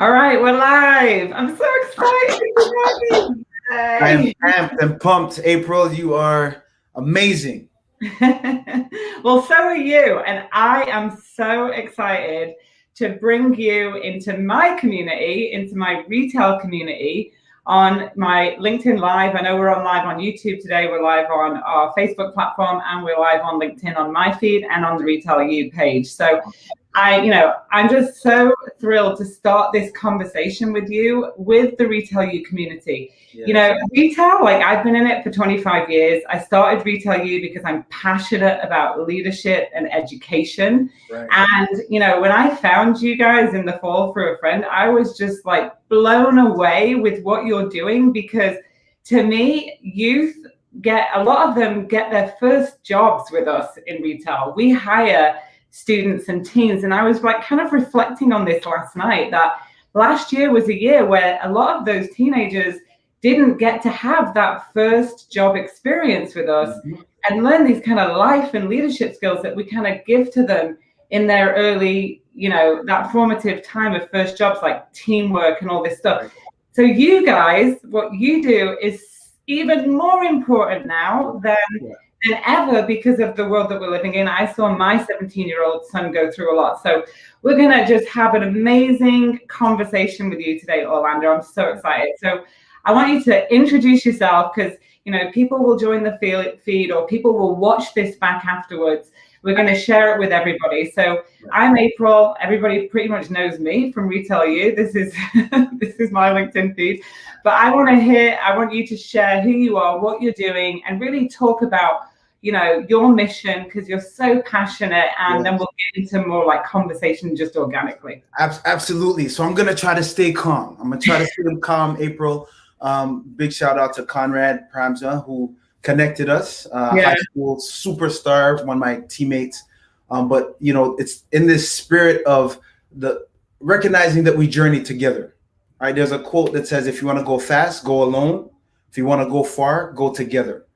All right, we're live. I'm so excited. I am Yay. amped and pumped. April, you are amazing. Well, so are you. And I am so excited to bring you into my community, into my retail community on my LinkedIn Live. I know we're on live on YouTube today. We're live on our Facebook platform and we're live on LinkedIn on my feed and on the Retail U page. So I'm just so thrilled to start this conversation with you with the Retail U community. Yes. Retail, like I've been in it for 25 years. I started Retail U because I'm passionate about leadership and education. Right. And when I found you guys in the fall through a friend, I was just like blown away with what you're doing because to me, youth a lot of them get their first jobs with us in retail. We hire students and teens. And I was like kind of reflecting on this last night that last year was a year where a lot of those teenagers didn't get to have that first job experience with us and learn these kind of life and leadership skills that we kind of give to them in their early, that formative time of first jobs like teamwork and all this stuff. So you guys, what you do is even more important now than ever because of the world that we're living in. I saw my 17-year-old son go through a lot. So we're going to just have an amazing conversation with you today, Orlando. I'm so excited. So I want you to introduce yourself because, people will join the feed or people will watch this back afterwards. We're going to share it with everybody. So I'm April. Everybody pretty much knows me from Retail U. This is this is my LinkedIn feed. But I want you to share who you are, what you're doing, and really talk about your mission because you're so passionate, and then we'll get into more like conversation just organically. Absolutely. So I'm gonna try to stay calm. I'm gonna try to stay calm, April. Big shout out to Conrad Pramza who connected us. High school superstar, one of my teammates. But it's in this spirit of the recognizing that we journey together. Right? There's a quote that says, "If you want to go fast, go alone. If you want to go far, go together."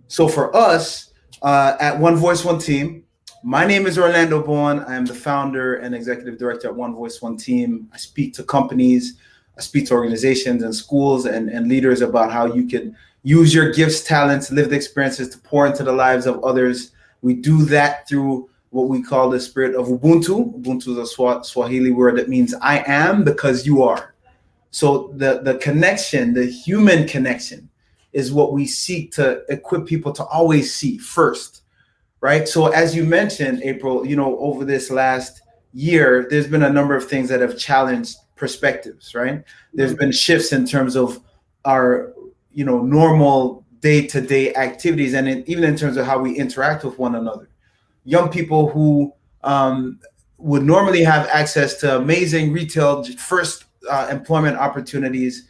So for us, at One Voice, One Team. My name is Orlando Bourne. I am the founder and executive director at One Voice, One Team. I speak to companies, I speak to organizations and schools and leaders about how you can use your gifts, talents, lived experiences to pour into the lives of others. We do that through what we call the spirit of Ubuntu. Ubuntu is a Swahili word that means I am because you are. So the connection, the human connection, is what we seek to equip people to always see first, right? So as you mentioned, April, over this last year, there's been a number of things that have challenged perspectives, right? There's been shifts in terms of our, normal day-to-day activities and even in terms of how we interact with one another. Young people who would normally have access to amazing retail first employment opportunities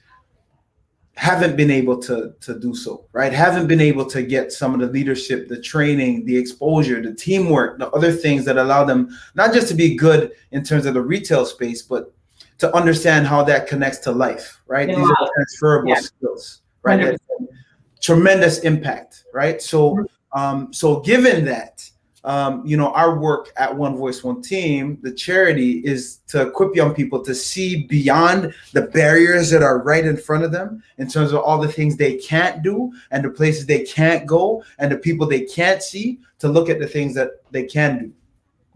haven't been able to do so, right? Haven't been able to get some of the leadership, the training, the exposure, the teamwork, the other things that allow them not just to be good in terms of the retail space, but to understand how that connects to life, right? These are transferable skills, right? That tremendous impact, right? So, so given that, our work at One Voice, One Team, the charity is to equip young people to see beyond the barriers that are right in front of them in terms of all the things they can't do and the places they can't go and the people they can't see, to look at the things that they can do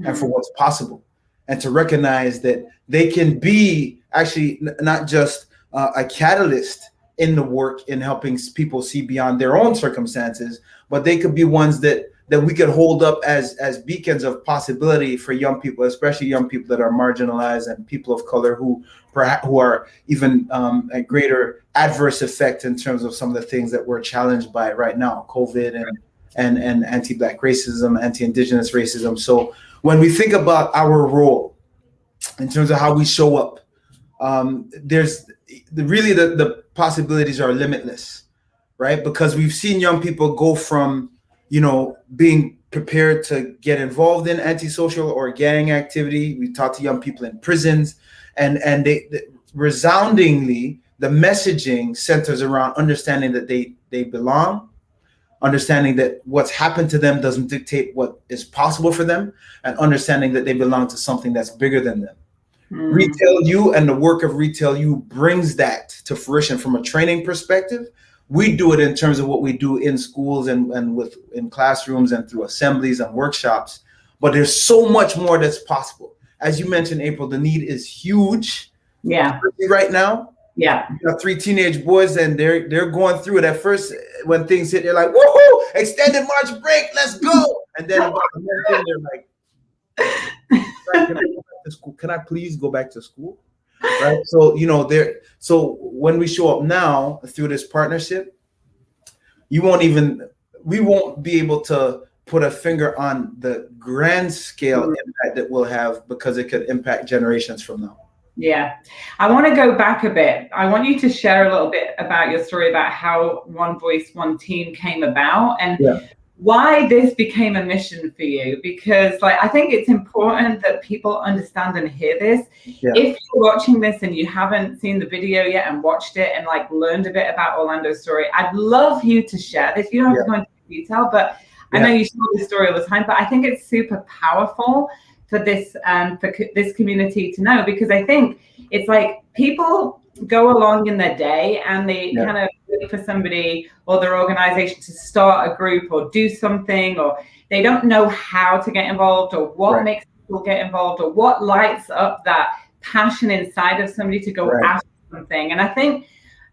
and for what's possible, and to recognize that they can be actually not just a catalyst in the work in helping people see beyond their own circumstances, but they could be ones that we could hold up as beacons of possibility for young people, especially young people that are marginalized and people of color who are even at greater adverse effect in terms of some of the things that we're challenged by right now, COVID and anti-Black racism, anti-Indigenous racism. So when we think about our role in terms of how we show up, there's really the possibilities are limitless, right? Because we've seen young people go from being prepared to get involved in antisocial or gang activity. We talk to young people in prisons, and they resoundingly, the messaging centers around understanding that they belong, understanding that what's happened to them doesn't dictate what is possible for them, and understanding that they belong to something that's bigger than them. Retail U and the work of Retail U brings that to fruition from a training perspective. We do it in terms of what we do in schools and in classrooms and through assemblies and workshops. But there's so much more that's possible. As you mentioned, April, the need is huge. Yeah. Right now. Yeah. You got 3 teenage boys and they're going through it. At first, when things hit, they're like, woohoo, extended March break, let's go. And then about a month in, they're like, can I go back to school? Can I please go back to school? Right. So, so when we show up now through this partnership, we won't be able to put a finger on the grand scale impact that we'll have, because it could impact generations from now. Yeah. I want to go back a bit. I want you to share a little bit about your story about how One Voice, One Team came about and why this became a mission for you, because I think it's important that people understand and hear this. Yeah. If you're watching this and you haven't seen the video yet and watched it and learned a bit about Orlando's story, I'd love you to share this. You don't have to go into detail, but I know you share this story all the time, but I think it's super powerful for this community to know, because I think it's people go along in their day and they kind of wait for somebody or their organization to start a group or do something, or they don't know how to get involved or what makes people get involved or what lights up that passion inside of somebody to go after something. And I think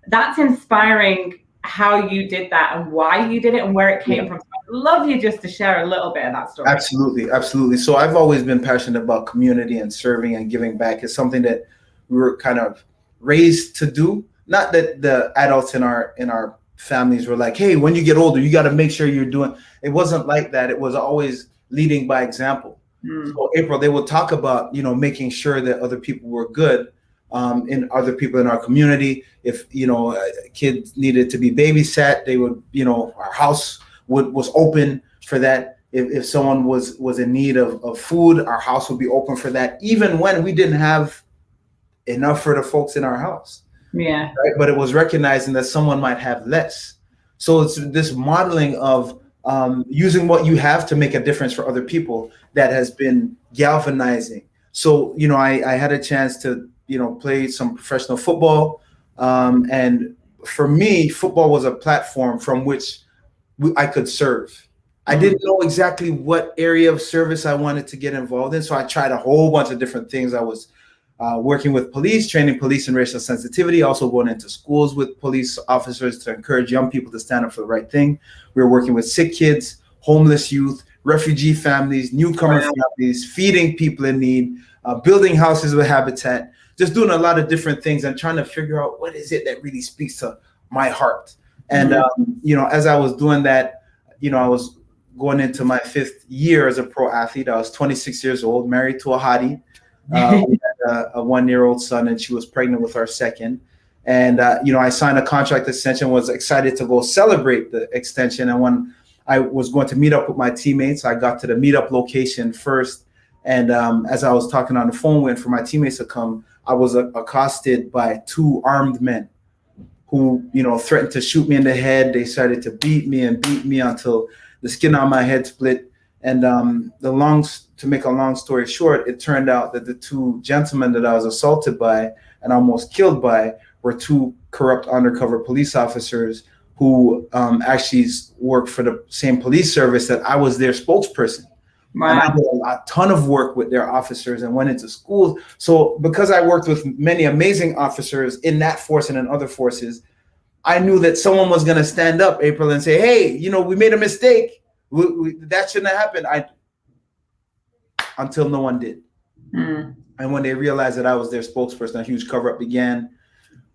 that's inspiring how you did that and why you did it and where it came from. I'd love you just to share a little bit of that story. Absolutely. So I've always been passionate about community and serving and giving back. It's something that we were kind of raised to do. Not that the adults in our families were like, hey, when you get older, you got to make sure you're doing. It wasn't like that. It was always leading by example. So April, they would talk about, making sure that other people were good. In other people in our community, if kids needed to be babysat, they would, our house was open for that. If someone was in need of food, our house would be open for that, even when we didn't have enough for the folks in our house. Yeah. Right? But it was recognizing that someone might have less. So it's this modeling of using what you have to make a difference for other people that has been galvanizing. So, I had a chance to play some professional football. And for me, football was a platform from which I could serve. I didn't know exactly what area of service I wanted to get involved in. So I tried a whole bunch of different things. I was working with police, training police in racial sensitivity, also going into schools with police officers to encourage young people to stand up for the right thing. We were working with sick kids, homeless youth, refugee families, newcomer families, feeding people in need, building houses with Habitat, just doing a lot of different things and trying to figure out what is it that really speaks to my heart. And, as I was doing that, I was going into my 5th year as a pro athlete. I was 26 years old, married to a hottie. We had a 1-year-old son, and she was pregnant with our second. And, I signed a contract extension, was excited to go celebrate the extension. And when I was going to meet up with my teammates, I got to the meetup location first. And as I was talking on the phone, waiting for my teammates to come, I was accosted by 2 armed men who, threatened to shoot me in the head. They started to beat me until the skin on my head split. And to make a long story short, it turned out that the 2 gentlemen that I was assaulted by and almost killed by were 2 corrupt undercover police officers who actually worked for the same police service that I was their spokesperson. Wow. And I did a ton of work with their officers and went into schools. So because I worked with many amazing officers in that force and in other forces, I knew that someone was going to stand up, April, and say, hey, we made a mistake. That shouldn't have happened. Until no one did. And when they realized that I was their spokesperson, a huge cover-up began,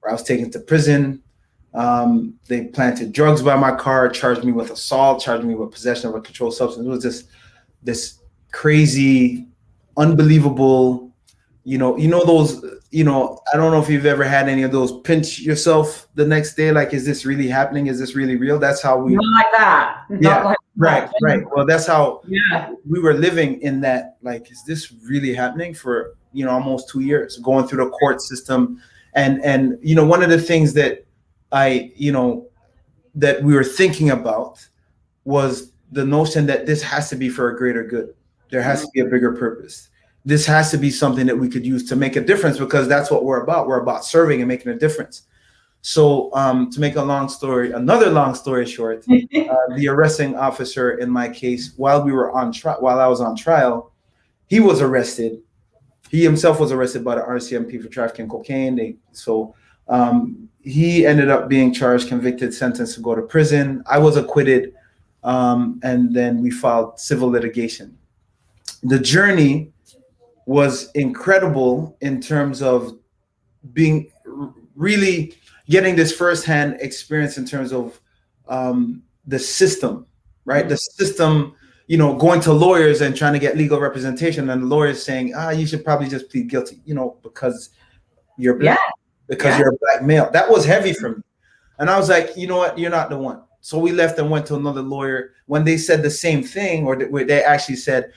where I was taken to prison. They planted drugs by my car, charged me with assault, charged me with possession of a controlled substance. It was just this crazy, unbelievable, those, I don't know if you've ever had any of those pinch yourself the next day. Like, is this really happening? Is this really real? That's how we. Not like that. Not like that. Right. Well, that's how we were living in that. Like, is this really happening for, almost 2 years, going through the court system. And one of the things that that we were thinking about was the notion that this has to be for a greater good. There has to be a bigger purpose. this has to be something that we could use to make a difference, because that's what we're about. We're about serving and making a difference. So to make another long story short, the arresting officer in my case, while I was on trial, he was arrested. He himself was arrested by the RCMP for trafficking cocaine. He ended up being charged, convicted, sentenced to go to prison. I was acquitted, and then we filed civil litigation. The journey was incredible in terms of being really getting this firsthand experience in terms of the system, right? The system, going to lawyers and trying to get legal representation, and the lawyers saying, you should probably just plead guilty, because you're black, because you're a black male. That was heavy for me. And I was like, you know what? You're not the one. So we left and went to another lawyer. When they said the same thing, or they actually said,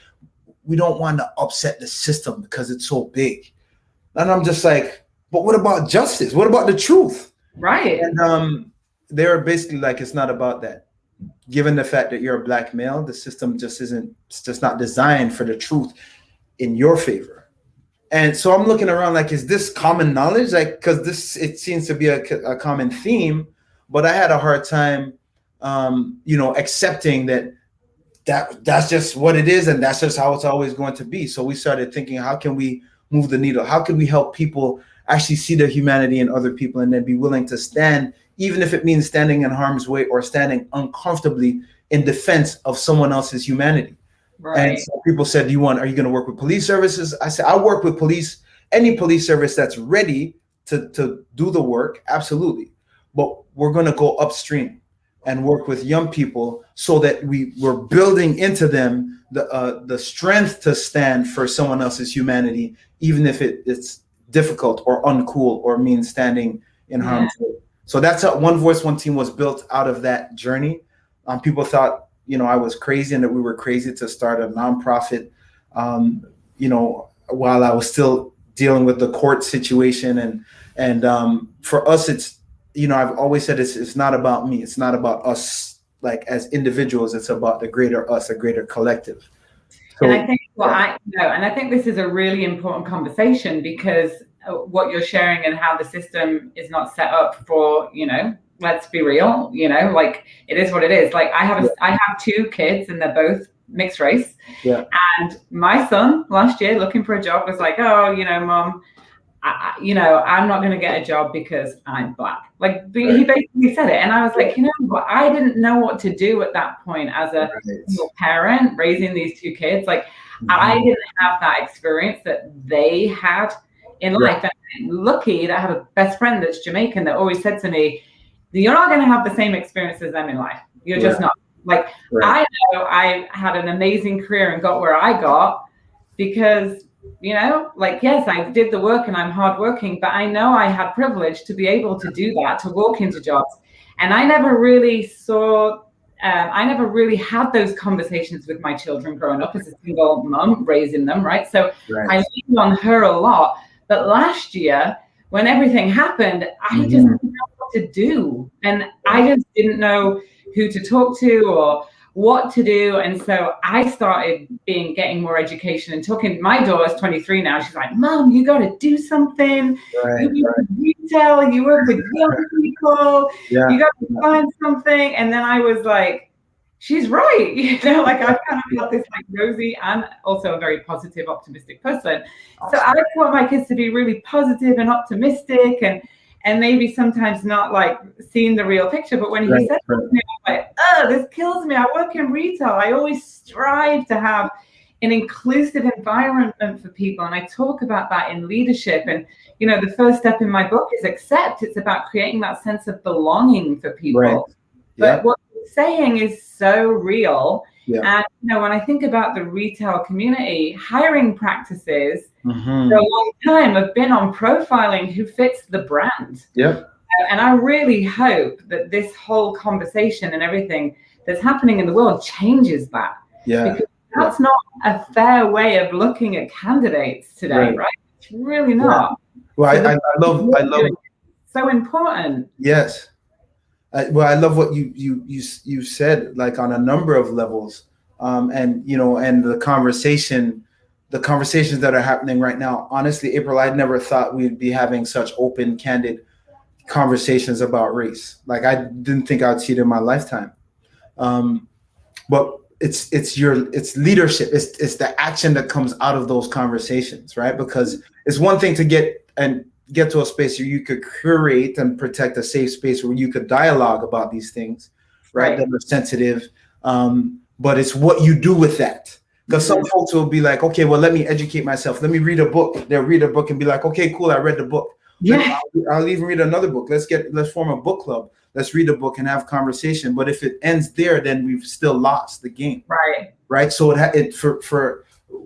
we don't want to upset the system because it's so big. And I'm just like, but what about justice? What about the truth? Right. And they were basically like, it's not about that. Given the fact that you're a black male, the system it's just not designed for the truth in your favor. And so I'm looking around like, is this common knowledge? Like, because it seems to be a common theme, but I had a hard time, accepting that's just what it is, and that's just how it's always going to be. So we started thinking, how can we move the needle? How can we help people actually see the humanity in other people, and then be willing to stand, even if it means standing in harm's way or standing uncomfortably in defense of someone else's humanity? Right. And so people said, are you going to work with police services? I said, I'll work with any police service that's ready to do the work. Absolutely. But we're going to go upstream and work with young people so that we're building into them the strength to stand for someone else's humanity, even if it's difficult or uncool or means standing in harm's way. So that's how One Voice, One Team was built out of that journey. People thought, I was crazy and that we were crazy to start a nonprofit, while I was still dealing with the court situation. And for us, it's, I've always said it's not about me. It's not about us, like as individuals. It's about the greater us, a greater collective. So, and I think and I think this is a really important conversation, because what you're sharing and how the system is not set up for, let's be real, like it is what it is. Like I have 2 kids and they're both mixed race. Yeah. And my son last year looking for a job was like, oh, Mom, I'm not going to get a job because I'm black. Like he basically said it. And I was like, I didn't know what to do at that point as a single parent raising these 2 kids. Like I didn't have that experience that they had in life. And I'm lucky that I have a best friend that's Jamaican that always said to me, you're not going to have the same experience as them in life. You're just not. Like I know I had an amazing career and got where I got because yes, I did the work and I'm hardworking, but I know I had privilege to be able to do that, to walk into jobs. And I never really had those conversations with my children growing up as a single mom raising them, right? So I leaned on her a lot. But last year, when everything happened, I just didn't know what to do. And I just didn't know who to talk to or what to do. And so I started getting more education and talking. My daughter's 23 now. She's like, Mom, you got to do something. You work with retail, you work with young people, you got to find something. And then I was like, she's right. Like I've kind of got this like rosy and also a very positive, optimistic person. Awesome. So I want my kids to be really positive and optimistic and maybe sometimes not like seeing the real picture. But when he said to me, I'm like, oh, this kills me. I work in retail. I always strive to have an inclusive environment for people. And I talk about that in leadership. And, the first step in my book is accept. It's about creating that sense of belonging for people. Right. But what you're saying is so real. Yeah. And, when I think about the retail community, hiring practices for a long time have been on profiling who fits the brand. Yep. And I really hope that this whole conversation and everything that's happening in the world changes that. Yeah. Because that's not a fair way of looking at candidates today, right? It's really not. Yeah. Well, I love so important. Yes. I love what you said, like on a number of levels, and the conversation the conversations that are happening right now. Honestly, April, I never thought we'd be having such open, candid conversations about race. Like, I didn't think I'd see it in my lifetime. But it's leadership. It's the action that comes out of those conversations, right? Because it's one thing to get to a space where you could curate and protect a safe space where you could dialogue about these things, right? That are sensitive. But it's what you do with that. Because some folks will be like, okay, well, let me educate myself. Let me read a book. They'll read a book and be like, okay, cool, I read the book. Yeah. I'll even read another book. Let's form a book club. Let's read a book and have conversation. But if it ends there, then we've still lost the game. Right. So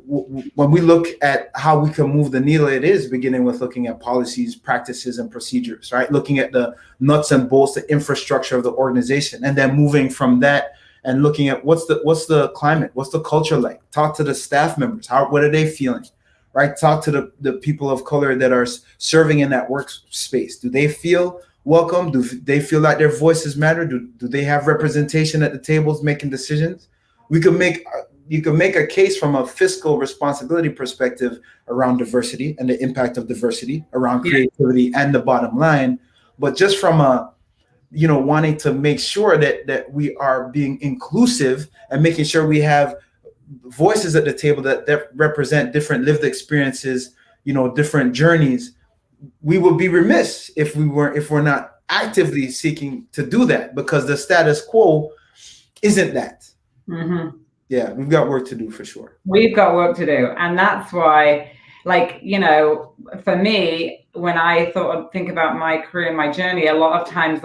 when we look at how we can move the needle, it is beginning with looking at policies, practices, and procedures, right? Looking at the nuts and bolts, the infrastructure of the organization, and then moving from that and looking at what's the climate, what's the culture like. Talk to the staff members. What are they feeling? Right? Talk to the people of color that are serving in that workspace. Do they feel welcome? Do they feel like their voices matter? Do they have representation at the tables making decisions? You can make a case from a fiscal responsibility perspective around diversity and the impact of diversity, around creativity and the bottom line. But just from wanting to make sure that we are being inclusive and making sure we have voices at the table that represent different lived experiences, different journeys, we would be remiss if we're not actively seeking to do that, because the status quo isn't that. Yeah, we've got work to do for sure. We've got work to do. And that's why, for me, when I think about my career and my journey, a lot of times,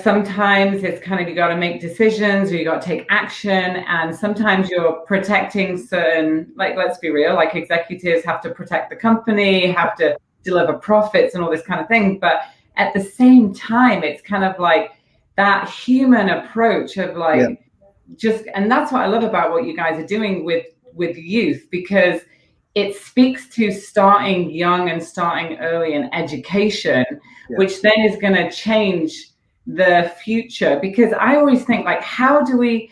sometimes it's kind of, you got to make decisions or you got to take action. And sometimes you're protecting certain, let's be real, executives have to protect the company, have to deliver profits and all this kind of thing. But at the same time, it's kind of like that human approach of and that's what I love about what you guys are doing with youth, because it speaks to starting young and starting early in education, which then is going to change the future. Because I always think, how do we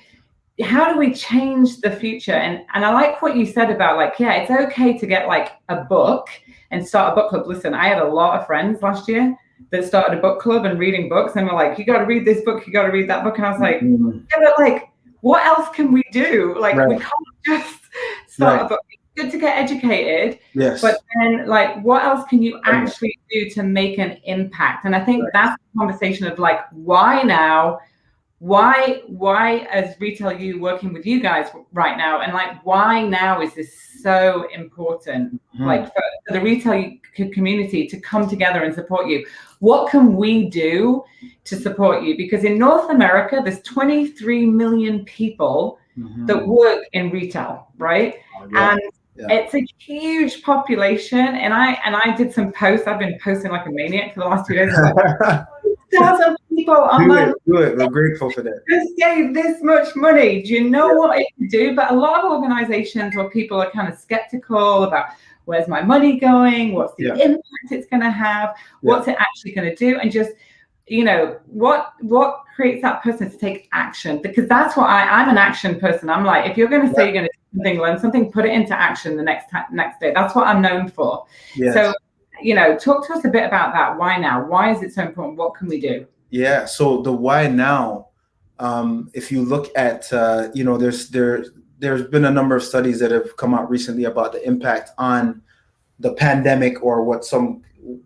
change the future? And I like what you said about it's okay to get a book and start a book club. Listen, I had a lot of friends last year that started a book club and reading books, and were like, you got to read this book, you got to read that book. And I was like, yeah, but what else can we do? We can't just start a book. It's good to get educated, but then what else can you actually do to make an impact? And I think that's the conversation of why now? Why as Retail U working with you guys right now, and why now is this so important? For the retail community to come together and support you. What can we do to support you? Because in North America, there's 23 million people that work in retail, right? And it's a huge population. And I did some posts. I've been posting like a maniac for the last 2 days. 1,000 people online. Do it. We're grateful for that. Just gave this much money. Do you know what it can do? But a lot of organizations where people are kind of skeptical about, where's my money going? What's the impact it's going to have? What's it actually going to do? And just, what creates that person to take action? Because that's what I'm an action person. I'm if you're going to say you're going to do something, learn something, put it into action the next day. That's what I'm known for. So, talk to us a bit about that. Why now? Why is it so important? What can we do? Yeah. So the why now, if you look at, there's been a number of studies that have come out recently about the impact on the pandemic, or what some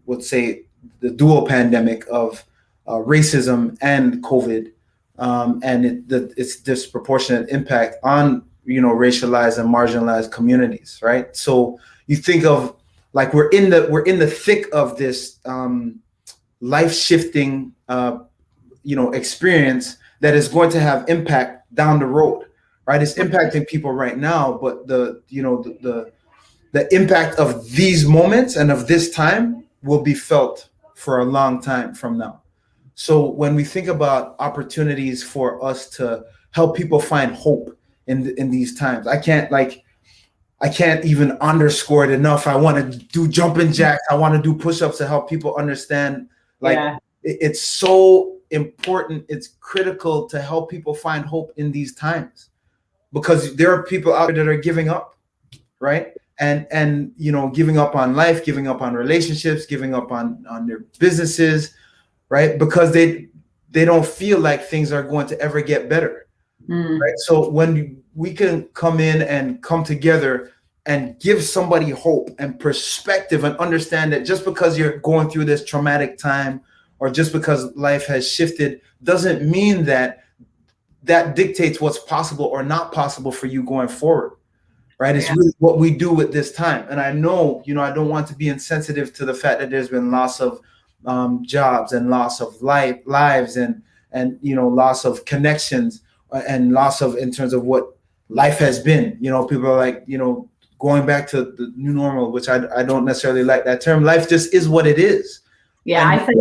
would say the dual pandemic of racism and COVID, and its disproportionate impact on, racialized and marginalized communities, right? So you think of we're in the thick of this life-shifting experience that is going to have impact down the road, right? It's impacting people right now, but the impact of these moments and of this time will be felt for a long time from now. So when we think about opportunities for us to help people find hope in these times, I can't even underscore it enough. I want to do jumping jacks. I want to do push-ups to help people understand. It's so important. It's critical to help people find hope in these times, because there are people out there that are giving up. right? And giving up on life, giving up on relationships, giving up on their businesses, right? Because they don't feel like things are going to ever get better, right? So when we can come in and come together and give somebody hope and perspective and understand that just because you're going through this traumatic time or just because life has shifted doesn't mean that dictates what's possible or not possible for you going forward, right? It's really what we do with this time. And I know, I don't want to be insensitive to the fact that there's been loss of jobs and loss of lives and loss of connections and loss of in terms of what life has been. People are like, going back to the new normal, which I don't necessarily like that term. Life just is what it is. Yeah, and I think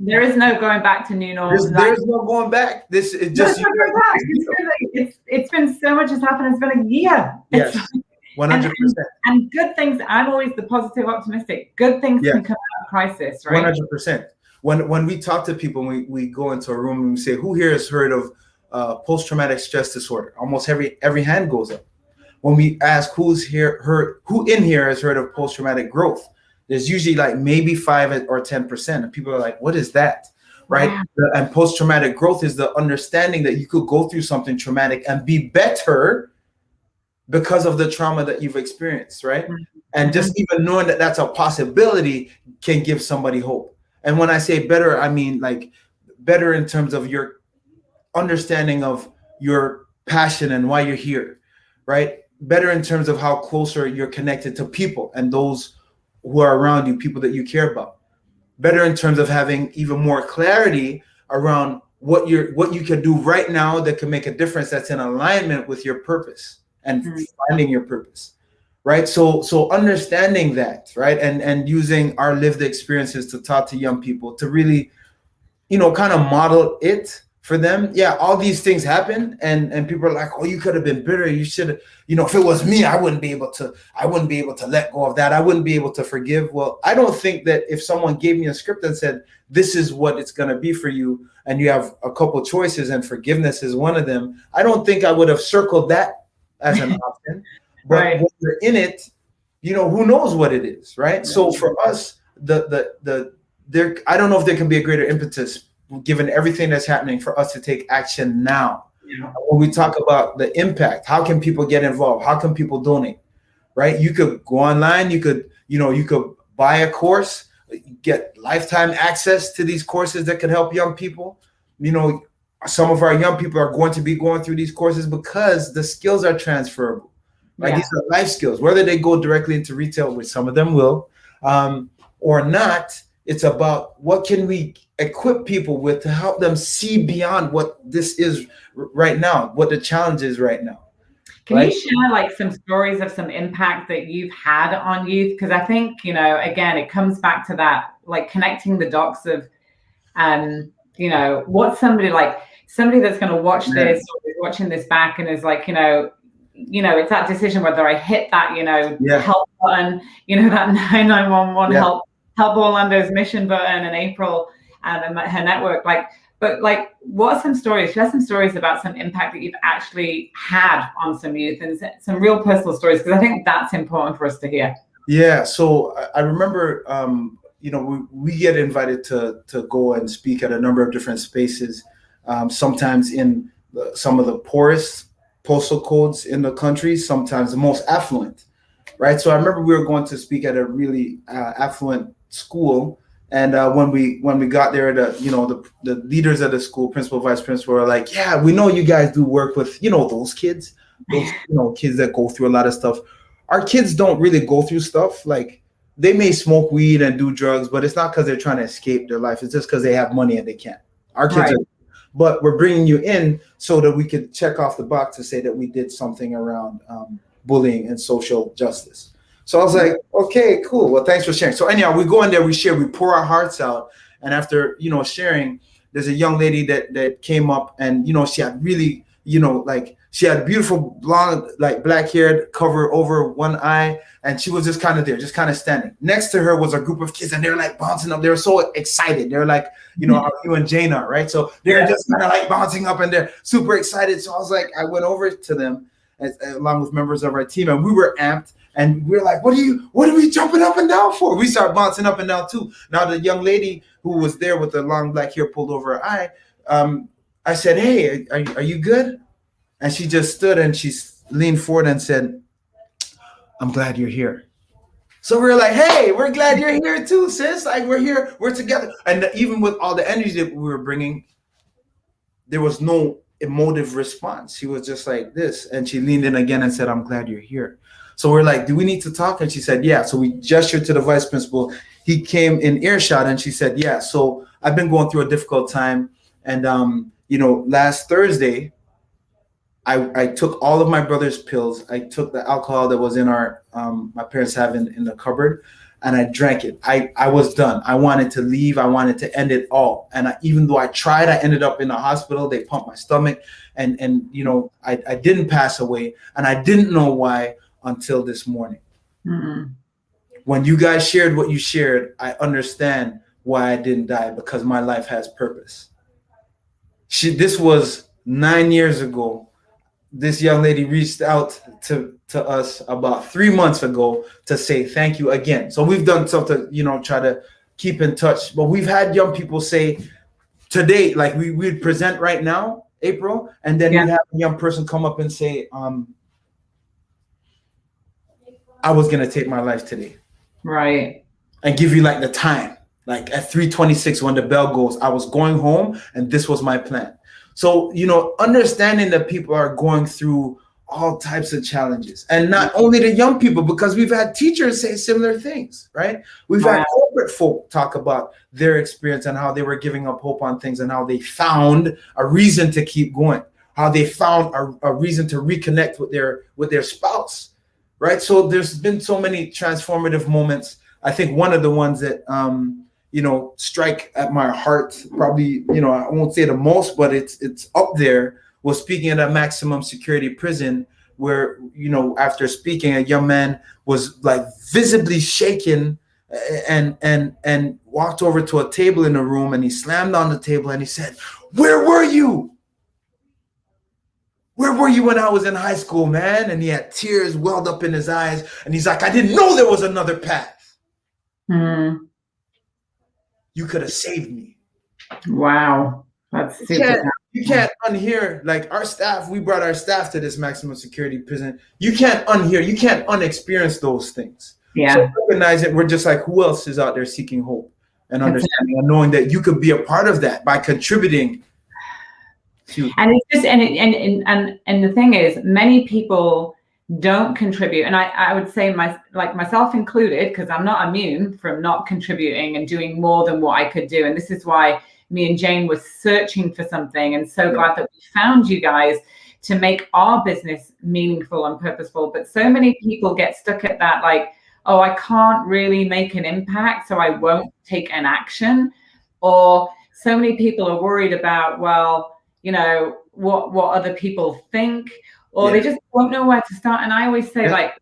there is no going back to new normal. There's no going back. This is just it's been so much has happened. It's been a year. Yes, 100%. And good things. I'm always the positive, optimistic. Good things can come out of crisis, right? 100%. When we talk to people, we go into a room and we say, "Who here has heard of post-traumatic stress disorder?" Almost every hand goes up. When we ask who in here has heard of post-traumatic growth, there's usually like maybe 5 or 10%, and people are like, "What is that?" Right? Wow. And post-traumatic growth is the understanding that you could go through something traumatic and be better because of the trauma that you've experienced, right? Mm-hmm. And just even knowing that that's a possibility can give somebody hope. And when I say better, I mean like better in terms of your understanding of your passion and why you're here, right? Better in terms of how closer you're connected to people and those who are around you, people that you care about. Better in terms of having even more clarity around what you can do right now that can make a difference that's in alignment with your purpose and finding your purpose, right? So understanding that, right? And using our lived experiences to talk to young people to really, kind of model it for them. Yeah, all these things happen and people are like, "Oh, you could have been bitter. You should have, if it was me, I wouldn't be able to let go of that. I wouldn't be able to forgive." Well, I don't think that if someone gave me a script and said, "This is what it's going to be for you," and you have a couple choices and forgiveness is one of them, I don't think I would have circled that as an option. But right. When you're in it, who knows what it is, right? Yeah. So for us, I don't know if there can be a greater impetus given everything that's happening for us to take action now. Yeah. When we talk about the impact, how can people get involved? How can people donate, right? You could go online, you could buy a course, get lifetime access to these courses that can help young people. Some of our young people are going to be going through these courses because the skills are transferable, right? Yeah. These are life skills, whether they go directly into retail, which some of them will, or not. It's about what can we equip people with to help them see beyond what this is right now, what the challenge is right now. Can you share like some stories of some impact that you've had on youth? Because I think, again, it comes back to that, like connecting the dots of, what somebody that's going to watch this or is watching this back and is like, it's that decision whether I hit that, help button, that 911 help Orlando's mission button in April and her network. But what are some stories? Share some stories about some impact that you've actually had on some youth and some real personal stories, because I think that's important for us to hear. Yeah. So I remember, we get invited to go and speak at a number of different spaces, sometimes in some of the poorest postal codes in the country, sometimes the most affluent, right? So I remember we were going to speak at a really affluent school, and when we got there, the leaders of the school, principal, vice principal, were like, "Yeah, we know you guys do work with those kids, kids that go through a lot of stuff. Our kids don't really go through stuff. Like they may smoke weed and do drugs, but it's not because they're trying to escape their life. It's just because they have money and they can't. Our kids are, but we're bringing you in so that we could check off the box to say that we did something around bullying and social justice." So I was like, "Okay, cool. Well, thanks for sharing." So anyhow, we go in there, we share, we pour our hearts out. And after, sharing, there's a young lady that came up and, she had really, she had beautiful blonde, black hair cover over one eye. And she was just kind of there, just kind of standing. Next to her was a group of kids and they're bouncing up. They were so excited. They're like, how you and Jane are, right? So they're just kind of bouncing up and they're super excited. So I was like, I went over to them along with members of our team and we were amped And we're like, what are we jumping up and down for? We start bouncing up and down too. Now the young lady who was there with the long black hair pulled over her eye, I said, hey, are you good? And she just stood and she leaned forward and said, I'm glad you're here. So we're like, hey, we're glad you're here too, sis. Like, we're here, we're together. And even with all the energy that we were bringing, there was no emotive response. She was just like this. And she leaned in again and said, I'm glad you're here. So we're like, do we need to talk? And she said, yeah. So we gestured to the vice principal. He came in earshot and she said, yeah. So I've been going through a difficult time. And, last Thursday, I took all of my brother's pills. I took the alcohol that was in my parents have in the cupboard, and I drank it. I was done. I wanted to leave. I wanted to end it all. And even though I tried, I ended up in the hospital. They pumped my stomach, and I didn't pass away, and I didn't know why until this morning. Mm-hmm. When you guys shared what you shared, I understand why I didn't die, because my life has purpose. This was 9 years ago. This young lady reached out to us about 3 months ago to say thank you again. So we've done something, try to keep in touch. But we've had young people say today, like we'd present right now, April, and then we'd have a young person come up and say, I was going to take my life today. Right. And give you like the time, like at 3:26 when the bell goes, I was going home and this was my plan. So, understanding that people are going through all types of challenges, and not only the young people, because we've had teachers say similar things, right? We've had corporate folk talk about their experience and how they were giving up hope on things and how they found a reason to keep going, how they found a reason to reconnect with their spouse, right? So there's been so many transformative moments. I think one of the ones that, strike at my heart, probably, I won't say the most, but it's up there, was speaking at a maximum security prison where, after speaking, a young man was like visibly shaken and walked over to a table in the room, and he slammed on the table and he said, where were you? Where were you when I was in high school, man? And he had tears welled up in his eyes, and he's like, I didn't know there was another path. Mm. You could have saved me. Wow. That's super. You can't unhear, like our staff, we brought our staff to this maximum security prison. You can't unhear, you can't unexperience those things. Yeah. So recognize it. We're just like, who else is out there seeking hope and understanding and knowing that you could be a part of that by contributing to. And it's just, and the thing is, many people don't contribute, and I would say myself included, because I'm not immune from not contributing and doing more than what I could do. And this is why me and Jane were searching for something, and so glad that we found you guys to make our business meaningful and purposeful. But so many people get stuck at that, like, oh, I can't really make an impact, so I won't take an action. Or so many people are worried about, well, what other people think, or they just won't know where to start. And I always say, I've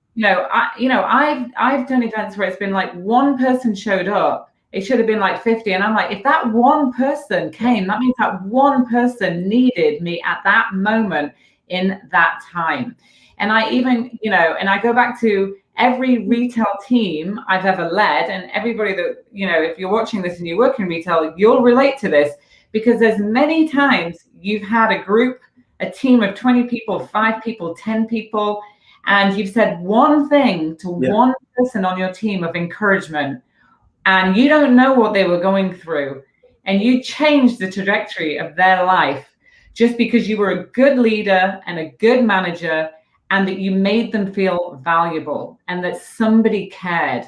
done events where it's been like one person showed up. It should have been like 50. And I'm like, if that one person came, that means that one person needed me at that moment in that time. And I even, and I go back to every retail team I've ever led, and everybody that, if you're watching this and you work in retail, you'll relate to this, because there's many times you've had a team of 20 people, 5 people, 10 people, and you've said one thing to one person on your team of encouragement, and you don't know what they were going through, and you changed the trajectory of their life just because you were a good leader and a good manager, and that you made them feel valuable and that somebody cared.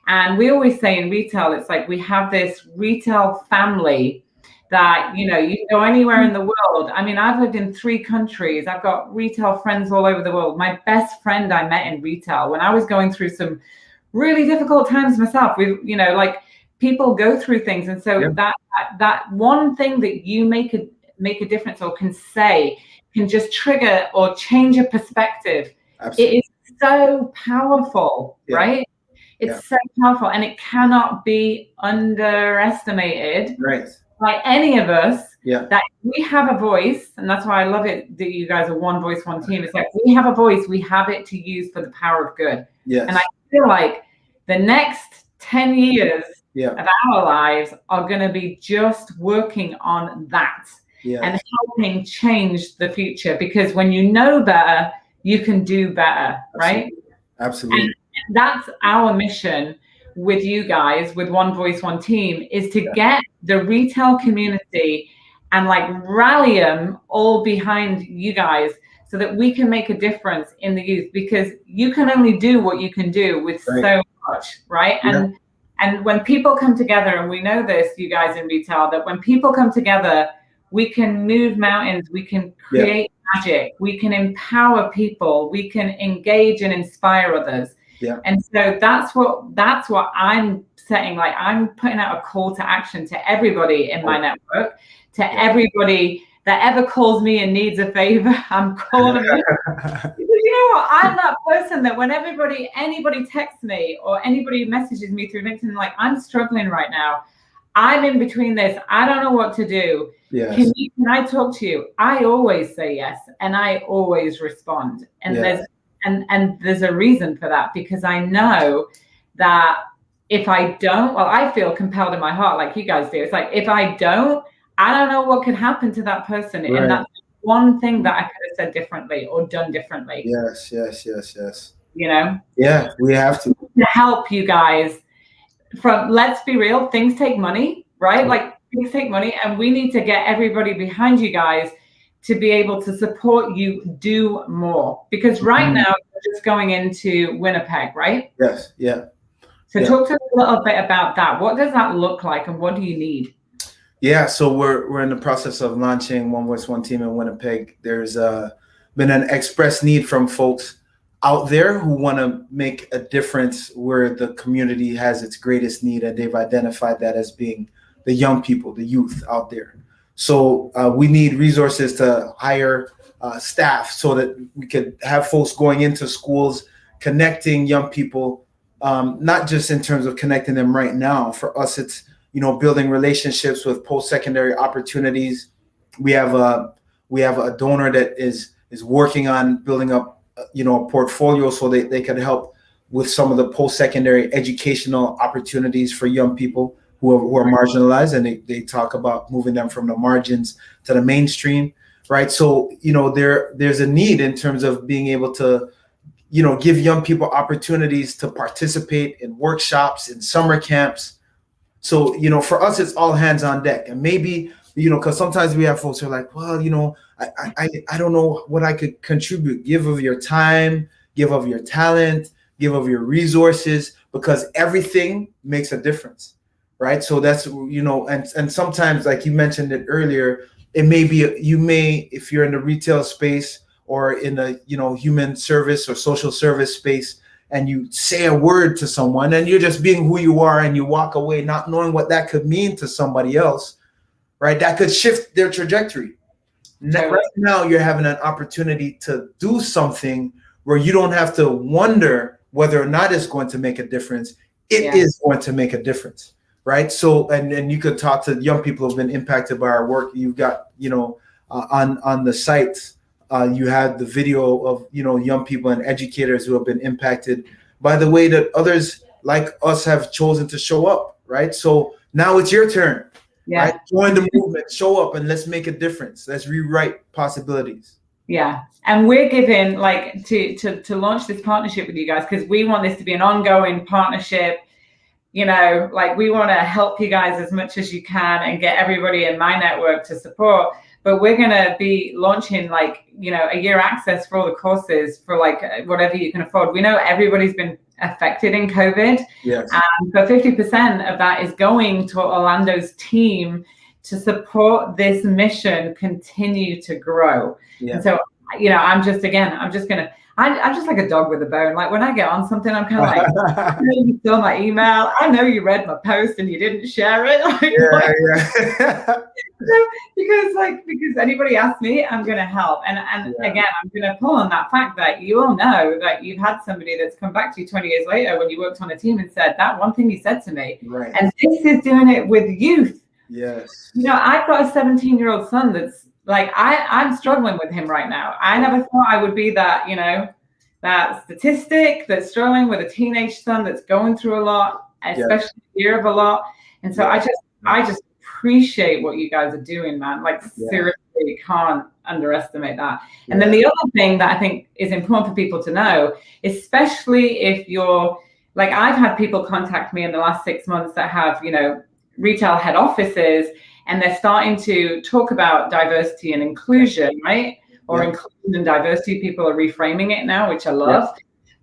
And we always say in retail, it's like we have this retail family that, you can go anywhere in the world. I mean, I've lived in 3 countries. I've got retail friends all over the world. My best friend I met in retail when I was going through some really difficult times myself. People go through things. And so that one thing that you make a difference or can say can just trigger or change a perspective. Absolutely. It is so powerful, right? It's so powerful, and it cannot be underestimated. Right. By any of us. that we have a voice, and that's why I love it that you guys are one voice, one team. It's like we have a voice, we have it to use for the power of good. Yes. And I feel like the next 10 years of our lives are going to be just working on that and helping change the future, because when you know better, you can do better, right? Absolutely. And that's our mission with you guys, with One Voice, One Team, is to get the retail community and like rally them all behind you guys so that we can make a difference in the youth, because you can only do what you can do with so much, right? And when people come together, and we know this, you guys in retail, that when people come together, we can move mountains, we can create magic, we can empower people, we can engage and inspire others. And so that's what I'm setting, like I'm putting out a call to action to everybody in my network, to everybody that ever calls me and needs a favor, I'm calling them. You know what? I'm that person that when anybody texts me or anybody messages me through LinkedIn, like, I'm struggling right now, I'm in between this, I don't know what to do. Can I talk to you? I always say yes, and I always respond. And there's a reason for that, because I know that if I don't, well, I feel compelled in my heart, like you guys do. It's like, if I don't know what could happen to that person. And that's one thing that I could have said differently or done differently. Yes. You know? Yeah, we have to help you guys. Let's be real, things take money, right? Like things take money, and we need to get everybody behind you guys to be able to support you do more. Because right now we're just going into Winnipeg, right? Yes, So talk to us a little bit about that. What does that look like, and what do you need? Yeah, so we're in the process of launching One Voice, One Team in Winnipeg. There's been an express need from folks out there who want to make a difference where the community has its greatest need, and they've identified that as being the young people, the youth out there. So we need resources to hire staff so that we could have folks going into schools, connecting young people, not just in terms of connecting them right now. For us, it's building relationships with post-secondary opportunities. We have a donor that is working on building up a portfolio so they can help with some of the post-secondary educational opportunities for young people who are marginalized, and they talk about moving them from the margins to the mainstream, right? So there's a need in terms of being able to give young people opportunities to participate in workshops, in summer camps. So, for us, it's all hands on deck. And maybe, because sometimes we have folks who are like, well, I don't know what I could contribute. Give of your time, give of your talent, give of your resources, because everything makes a difference, right? So that's, and sometimes, like you mentioned it earlier, it may be, if you're in the retail space or in the, human service or social service space, and you say a word to someone and you're just being who you are and you walk away not knowing what that could mean to somebody else, right? That could shift their trajectory. Right now, you're having an opportunity to do something where you don't have to wonder whether or not it's going to make a difference. It is going to make a difference, right? So, and you could talk to young people who've been impacted by our work. You've got, on the site, you had the video of young people and educators who have been impacted by the way that others like us have chosen to show up, right? So now it's your turn, right? Join the movement, show up, and let's make a difference. Let's rewrite possibilities. Yeah, and we're giving to launch this partnership with you guys, because we want this to be an ongoing partnership. We want to help you guys as much as you can and get everybody in my network to support. But we're going to be launching a year access for all the courses for whatever you can afford. We know everybody's been affected in COVID. Yes. But 50% of that is going to Orlando's team to support this mission continue to grow. Yeah. And so, I'm just like a dog with a bone. Like when I get on something, I'm kind of like, I know you saw my email. I know you read my post and you didn't share it. Because anybody asks me, I'm going to help. And again, I'm going to pull on that fact that you all know that you've had somebody that's come back to you 20 years later when you worked on a team and said that one thing you said to me. Right. And this is doing it with youth Yes. You know, I've got a 17-year-old son that's like, I'm struggling with him right now. I never thought I would be that, you know, that statistic that's struggling with a teenage son that's going through a lot, especially fear of a lot. And so I just appreciate what you guys are doing, man. Like seriously, you can't underestimate that. And then the other thing that I think is important for people to know, especially if you're like, I've had people contact me in the last 6 months that have, you know, retail head offices, and they're starting to talk about diversity and inclusion, right? Or inclusion and diversity. People are reframing it now, which I love.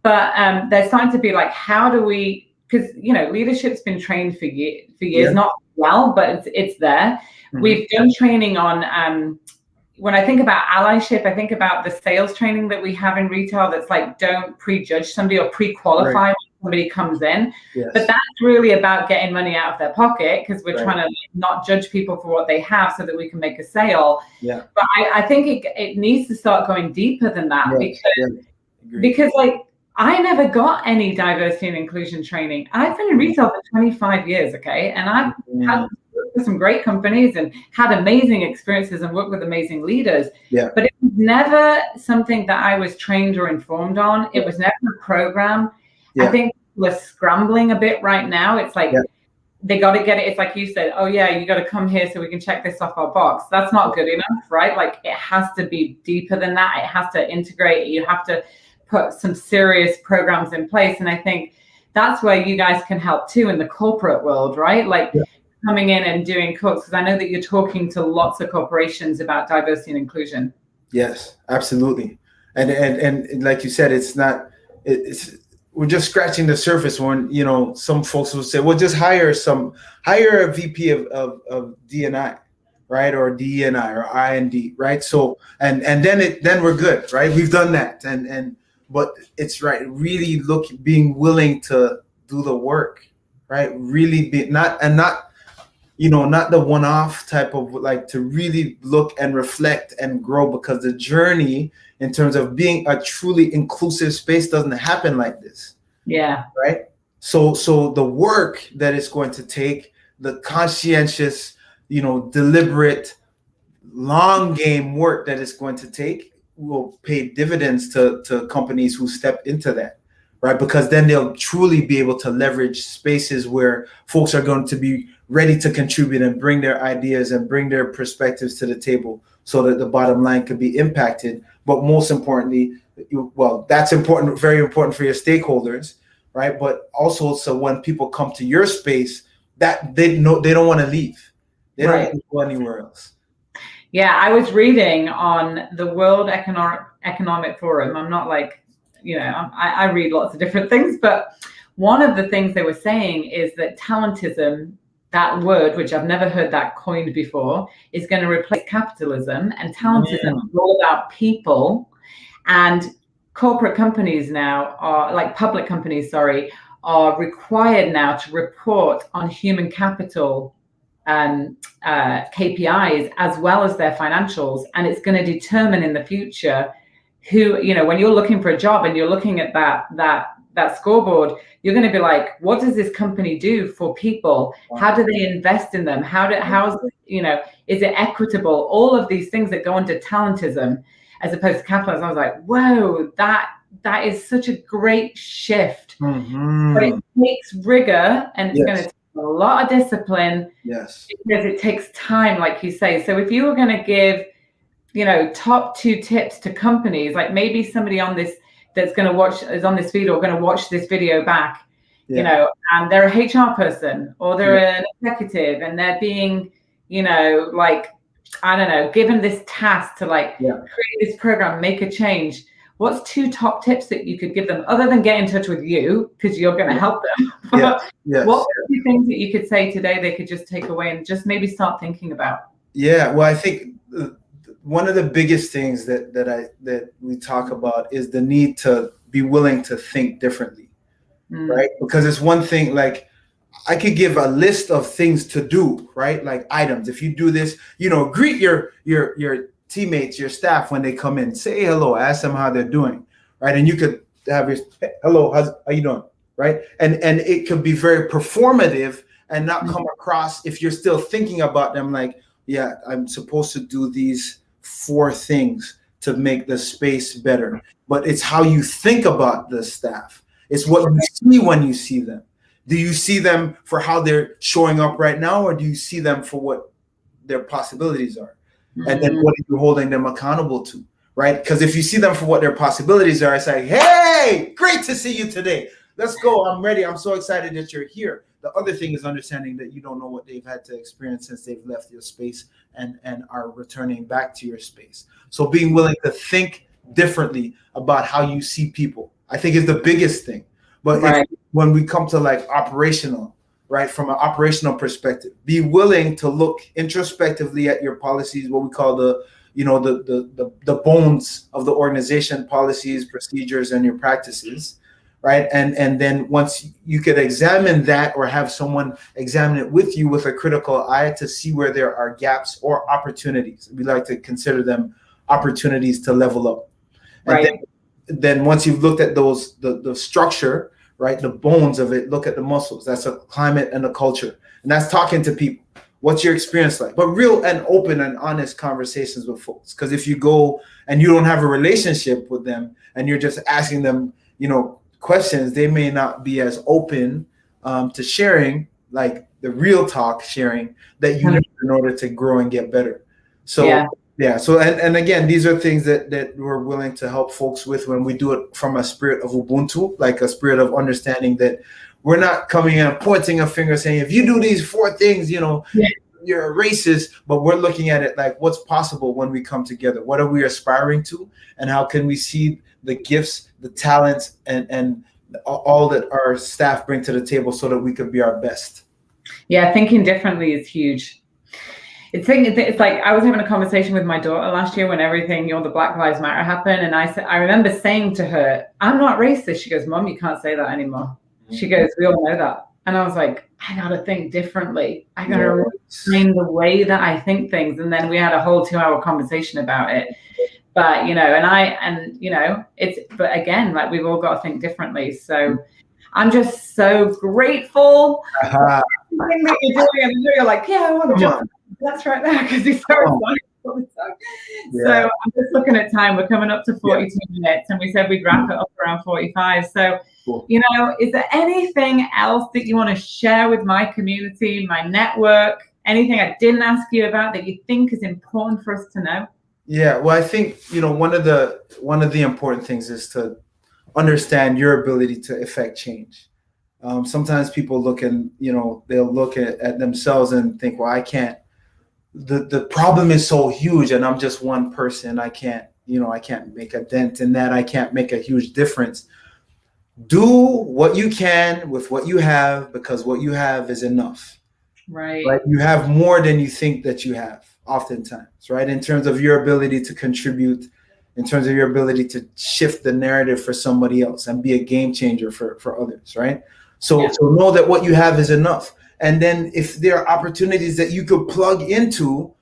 But they're starting to be like, how do we, because, you know, leadership's been trained for years, not well, but it's there. We've done training on, when I think about allyship, I think about the sales training that we have in retail that's like, don't prejudge somebody or pre-qualify when somebody comes in. But that's really about getting money out of their pocket, because we're trying to not judge people for what they have so that we can make a sale. But I think it needs to start going deeper than that, because like, I never got any diversity and inclusion training. I've been in retail for 25 years, okay? And I've had some great companies and had amazing experiences and worked with amazing leaders. But it was never something that I was trained or informed on. It was never a program. I think we're scrambling a bit right now. It's like, they got to get it. It's like you said, oh yeah, you got to come here so we can check this off our box. That's not good enough, right? Like, it has to be deeper than that. It has to integrate. You have to put some serious programs in place. And I think that's where you guys can help too, in the corporate world, right? Like coming in and doing courses, because I know that you're talking to lots of corporations about diversity and inclusion. Yes, absolutely. And like you said, it's we're just scratching the surface. When, you know, some folks will say, well, just hire a VP of D&I, right? Or DNI or IND, right? So, and then we're good, right? We've done that. But it's really being willing to do the work, right? Really be not the one-off type of, like, to really look and reflect and grow, because the journey in terms of being a truly inclusive space doesn't happen like this. Right. So the work that it's going to take, the conscientious, deliberate, long game work that it's going to take, will pay dividends to companies who step into that, right? Because then they'll truly be able to leverage spaces where folks are going to be ready to contribute and bring their ideas and bring their perspectives to the table, so that the bottom line could be impacted. But most importantly, that's important, very important for your stakeholders, right? But also, so when people come to your space, that they don't want to leave. They don't want to go anywhere else. Yeah, I was reading on the World Economic Forum. I'm not like, I read lots of different things, but one of the things they were saying is that talentism, that word, which I've never heard that coined before, is going to replace capitalism. And talentism is all about people. And corporate companies now are, like public companies, are required now to report on human capital KPIs as well as their financials. And it's going to determine in the future who, when you're looking for a job and you're looking at that scoreboard, you're going to be like, what does this company do for people? How do they invest in them? Is it equitable? All of these things that go into talentism as opposed to capitalism. I was like, whoa, that is such a great shift. But it takes rigor, and it's going to take a lot of discipline. Yes. Because it takes time, like you say. So if you were going to give, top 2 tips to companies, like maybe somebody on this that's going to is on this feed or going to watch this video back, and they're a HR person or they're an executive, and they're being, given this task to create this program, make a change. What's 2 top tips that you could give them, other than get in touch with you because you're going to help them? What are the things that you could say today they could just take away and just maybe start thinking about? Yeah, well, I think one of the biggest things that we talk about is the need to be willing to think differently, right? Because it's one thing, like, I could give a list of things to do, right? Like items. If you do this, greet your teammates, your staff when they come in, say hello, ask them how they're doing, right? And you could have your hello, how you doing, right? And it could be very performative and not come across, if you're still thinking about them, like, yeah, I'm supposed to do these 4 things to make the space better. But it's how you think about the staff. It's what you see when you see them. Do you see them for how they're showing up right now, or do you see them for what their possibilities are? And then what are you holding them accountable to, right? Because if you see them for what their possibilities are, it's like, hey, great to see you today. Let's go. I'm ready. I'm so excited that you're here. The other thing is understanding that you don't know what they've had to experience since they've left your space and are returning back to your space. So being willing to think differently about how you see people, I think, is the biggest thing. But when we come to like operational, right, from an operational perspective, be willing to look introspectively at your policies, what we call the bones of the organization, policies, procedures, and your practices, right? And then once you could examine that, or have someone examine it with you with a critical eye to see where there are gaps or opportunities. We like to consider them opportunities to level up. And then once you've looked at those, the structure, right, the bones of it, look at the muscles. That's a climate and a culture. And that's talking to people. What's your experience like? But real and open and honest conversations with folks. Because if you go and you don't have a relationship with them and you're just asking them, questions, they may not be as open to sharing, like the real talk sharing that you need in order to grow and get better. So so and again, these are things that we're willing to help folks with when we do it from a spirit of Ubuntu, like a spirit of understanding that we're not coming in and pointing a finger saying, if you do these 4 things, you're a racist, but we're looking at it like, what's possible when we come together? What are we aspiring to? And how can we see the gifts, the talents, and all that our staff bring to the table so that we could be our best? Yeah, thinking differently is huge. It's like I was having a conversation with my daughter last year when everything, the Black Lives Matter happened. And I remember saying to her, I'm not racist. She goes, Mom, you can't say that anymore. She goes, we all know that. And I was like, I got to think differently. I got to reframe the way that I think things. And then we had a whole 2-hour conversation about it. But, but again, like, we've all got to think differently. So I'm just so grateful for everything that you're doing. And you're like, yeah, I want to jump. That's right there, because he's so excited. So I'm just looking at time. We're coming up to 42 minutes, and we said we'd wrap it up around 45. So, is there anything else that you want to share with my community, my network, anything I didn't ask you about that you think is important for us to know? Yeah, well, I think, one of the important things is to understand your ability to affect change. Sometimes people look and, they'll look at themselves and think, well, I can't. The problem is so huge, and I'm just one person. I can't make a dent in that. I can't make a huge difference. Do what you can with what you have, because what you have is enough. Right? You have more than you think that you have, oftentimes, right? In terms of your ability to contribute, in terms of your ability to shift the narrative for somebody else and be a game changer for others, right? So know that what you have is enough. And then if there are opportunities that you could plug into,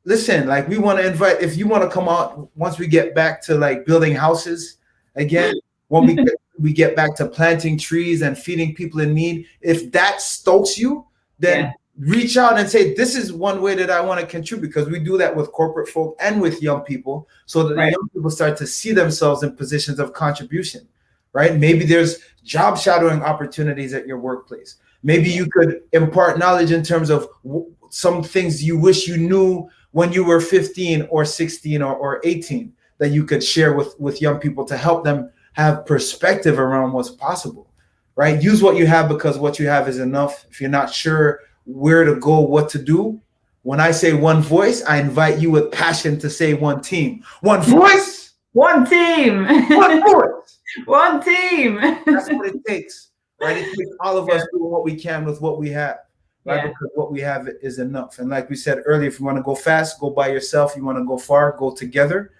listen, like, we want to invite, if you want to come out once we get back to like building houses again, when we get back to planting trees and feeding people in need, if that stokes you, then reach out and say, this is one way that I want to contribute, because we do that with corporate folk and with young people, so that the young people start to see themselves in positions of contribution, right? Maybe there's job shadowing opportunities at your workplace. Maybe you could impart knowledge in terms of some things you wish you knew when you were 15 or 16 or 18 that you could share with young people to help them have perspective around what's possible, right? Use what you have, because what you have is enough. If you're not sure where to go, what to do, when I say one voice, I invite you with passion to say one team. One voice, one team, one voice, one team. That's what it takes. Right? It takes all of us doing what we can with what we have, right? Because what we have is enough. And like we said earlier, if you want to go fast, go by yourself. You want to go far, go together.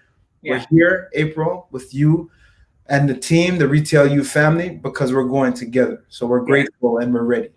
We're here, April, with you and the team, the Retail U family, because we're going together. So we're grateful and we're ready.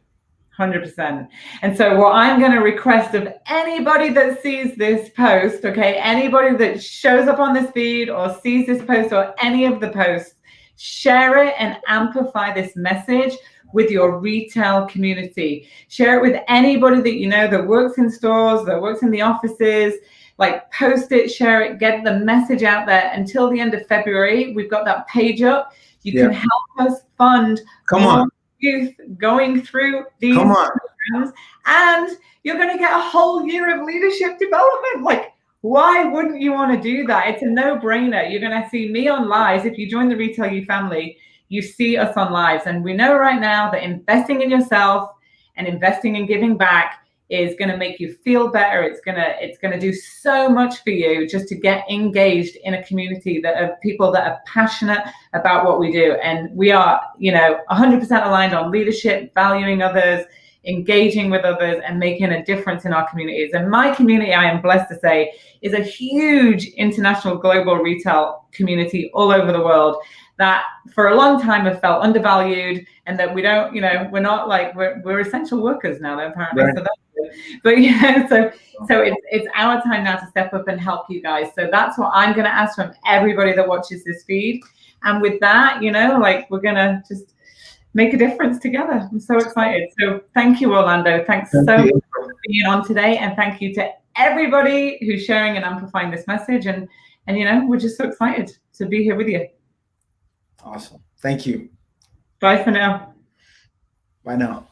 100%. And so what I'm going to request of anybody that sees this post, anybody that shows up on this feed or sees this post or any of the posts, share it and amplify this message with your retail community. Share it with anybody that you know that works in stores, that works in the offices. Like, post it, share it, get the message out there. Until the end of February, we've got that page up. You can help us fund more youth going through these programs, and you're going to get a whole year of leadership development. Like, why wouldn't you want to do that? It's a no-brainer. You're going to see me on lives. If you join the Retail You family, you see us on lives. And we know right now that investing in yourself and investing in giving back is going to make you feel better. It's going to do so much for you just to get engaged in a community that of people that are passionate about what we do. And we are, 100% aligned on leadership, valuing others, engaging with others, and making a difference in our communities. And my community, I am blessed to say, is a huge international global retail community all over the world that for a long time have felt undervalued, and that we don't, we're not like, we're essential workers now, apparently. Right. So that's good. But so it's our time now to step up and help you guys. So that's what I'm going to ask from everybody that watches this feed. And with that, we're going to just make a difference together. I'm so excited. So thank you, Orlando. Thanks so much for being on today. And thank you to everybody who's sharing and amplifying this message. And we're just so excited to be here with you. Awesome. Thank you. Bye for now. Bye now.